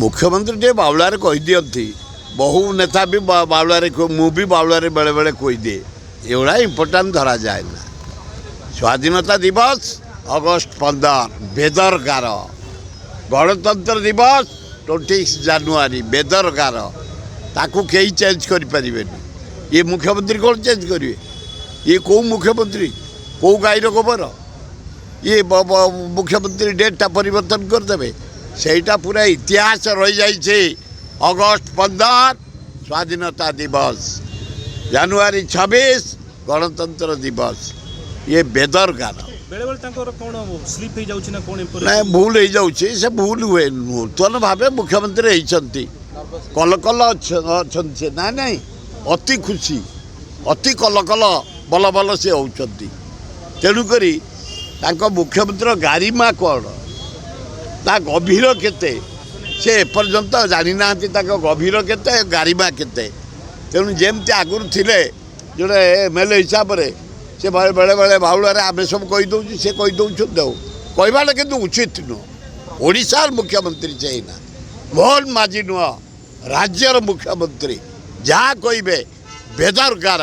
मुख्यमंत्री टे बावलारे कहीदियंती बहु नेता भी बावलारे मु भी बावलारे बेले बेले कहीदिए एवढा इम्पोर्टाट धरा जाए ना। स्वाधीनता दिवस अगस्ट 15 बेदरकार, गणतंत्र दिवस 26 जानुआरी बेदरकार, ताकू कहीं चेंज करें। ये मुख्यमंत्री कौन चेंज करेंगे? ये कौ मुख्यमंत्री कौ गाईर गोबर ये मुख्यमंत्री डेटा परिवर्तन करदे सेटा पूरा इतिहास रही जाइए। अगस्ट 15 स्वाधीनता दिवस, जानुआरी 26 गणतंत्र दिवस, ये बेदरकार। ना भूल हो जाऊँगी से भूल हुए नूतन भाव मुख्यमंत्री होती कलकल अच्छे ना नहीं अति खुशी अति कलकल बल बल से होती। तेणुक मुख्यमंत्री गारिमा कौन ता गभीर केते से एपर्यंत जानी ना गभीर केते गारिमा केते। तेणु जमती आगुरी थे जोड़े एमएलए हिसाब से बेले बेले बाउलारे आमे सब कहीदे से कहीदे कहवाटा कि उचित नुह। ओडिशार मुख्यमंत्री चाहिए मोहन माझी नुह राज्यर मुख्यमंत्री जहाँ कहे बेदरकार।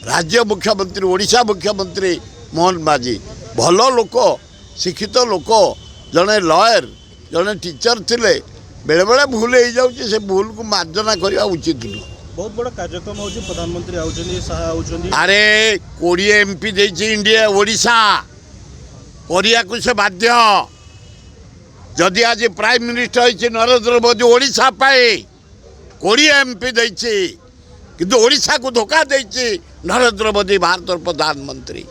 राज्य मुख्यमंत्री ओडिशा मुख्यमंत्री मोहन माझी भल लोक शिक्षित लोक जड़े लयर जड़े टीचर थिले बेले बेले भूल हो जाऊँगी से भूल को मार्जना करवा उचित नुह। बहुत बड़ा कार्यक्रम हो प्रधानमंत्री आउछन अरे 20 एमपी देछि इंडिया ओडिशा कोरिया को से बाध्य। जदि आज प्राइम मिनिस्टर होइछि नरेंद्र मोदी ओडिशा पाए 20 एमपी देछि किंतु ओडिशा को धोखा देछि नरेंद्र मोदी भारत प्रधानमंत्री।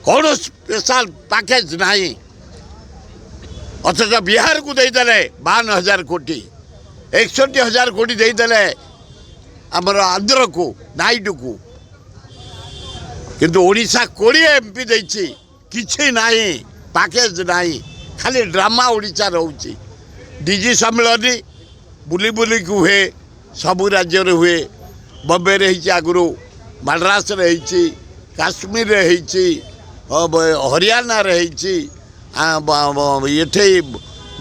कौन स्पेशल पैकेज नहीं अथच बिहार को देदेले 52,000 कोटी 61,000 कोटी देदेले आमर आंध्र को नाइडू को किंतु ओडिशा 20 एमपी देछि किछि नाही पैकेज नाही खाली ड्रामा ओडिशा रहउछि। डीजी सम्मेलन बुली बुली को हुए सबु राज्य रे हुए बम्बे रही आगुरी मद्रास रही काश्मीर रही हरियाणा रही ये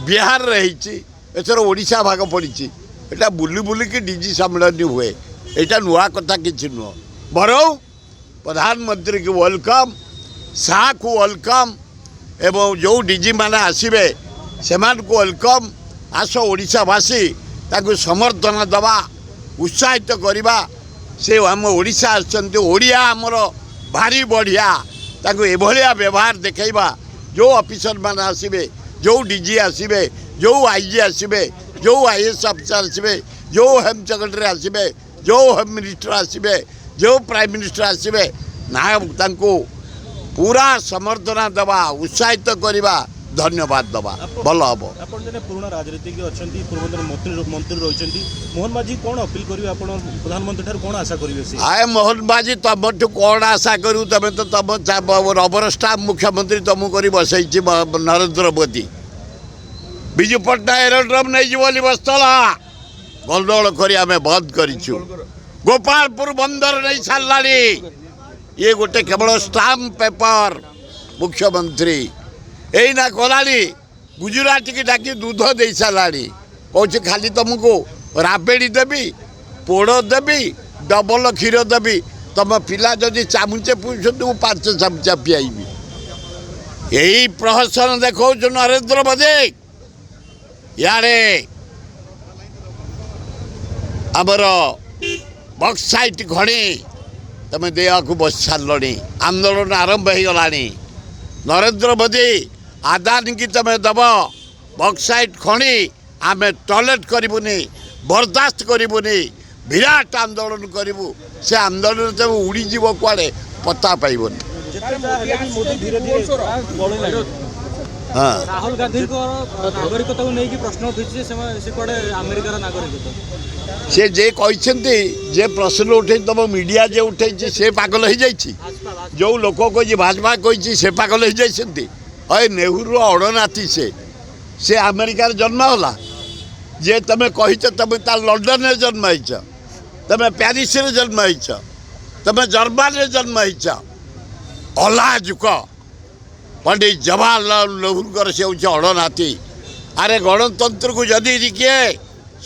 बिहार रही एथर ओडिशा भाग पड़ी एटा बुली बुली की डीजी सम्मेलन हुए एटा नुआ कथा किछि नुह। बरौ प्रधानमंत्री की वेलकम शाह को वेलकम एवं जो डीजी माने आसबे से वेलकम आस ओडिशावासी ताकू समर्थन दवा उत्साहित करवा से आम ओडिशा आसछन्ते ओडिया आमर भारी बढ़िया ताकू एभलिया व्यवहार देखैबा। जो ऑफिसर माने आसबे जो डीजी आसबे जो आईजी आसबे जो आईएएस ऑफिसर आसबे जो होम सेक्रेटरी आसबे जो होम मिनिस्टर आसबे जो प्राइम मिनिस्टर आसबे ना तांको पूरा समर्थन दवा उत्साहित करवा धन्यवाद दवा भल हम। पुराना राजनीतिक अच्छा पूर्व मंत्री रही मोहन माझी कौन अपील करेंगे प्रधानमंत्री कौन आशा करेंगे? आए मोहन माझी तुम कौन आशा करूँ तुम तो तुम रबर स्टाम्प मुख्यमंत्री तुमको कर बसई नरेंद्र मोदी विजु पट्टनायक एरोड्रम नहीं जी बसला गंडगोल कर आम बंद करूँ। गोपालपुर बंदर नहीं सारा ये गोटे केवल स्टाम्प पेपर मुख्यमंत्री यही ना कलानी गुजरात की डाकी दूध दे सारा कौच खाली तुमको राबेड़ी देवी पोड़ देवी डबल क्षीर देवी तुम पिला जदि चामुचे पूछते 5 चामचा पियाबी। यही प्रहसन देखो नरेंद्र मोदी यारे आमर बक्साइट खणी तुम देवा को बस सारे आंदोलन आरंभ हो गला। नरेंद्र मोदी आदानी की तुम दब बक्साइट खणी आम टॉयलेट करूनी बर्दाश्त करूनी विराट आंदोलन करूँ से आंदोलन तुम उड़ीज कुआड़े पता पाइबनी। हाँ राहुल गांधी नागरिकता को लेकिन प्रश्न उठी अमेरिकार नागरिकता से जे कहते जे प्रश्न उठे तुम मीडिया जे उठे से पागल हो जाइए जो लोक कही भाजपा कही से पागल हो जाती। अरे नेहरू अड़नाती से अमेरिकार जन्म होला जे तुम कही तुम लंडन में जन्म होच तुम प्यारिस जन्म होच तुम जर्मन जन्म होच अलाजुक पंडित जवाहरलाल नेहरू से अड़नाती अरे गणतंत्र को जदि किए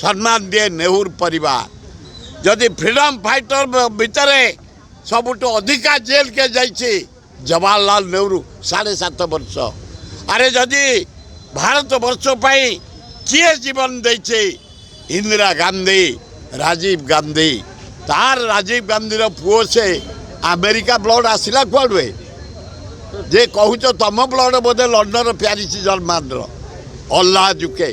सम्मान दिए नेहरू परिवार जदि फ्रीडम फाइटर भितर सबुठ अधिका जेल के जाइए जवाहरलाल नेहरू 7.5 वर्ष अरे जदि भारत वर्ष किए जीवन देचे इंदिरा गांधी राजीव गांधी तार राजीव गांधी पुओ से अमेरिका ब्लड आसला कुआडे जे कहूच तुम ब्लड बोधे लंडन प्यारिस जर्मान अल्लाह जुके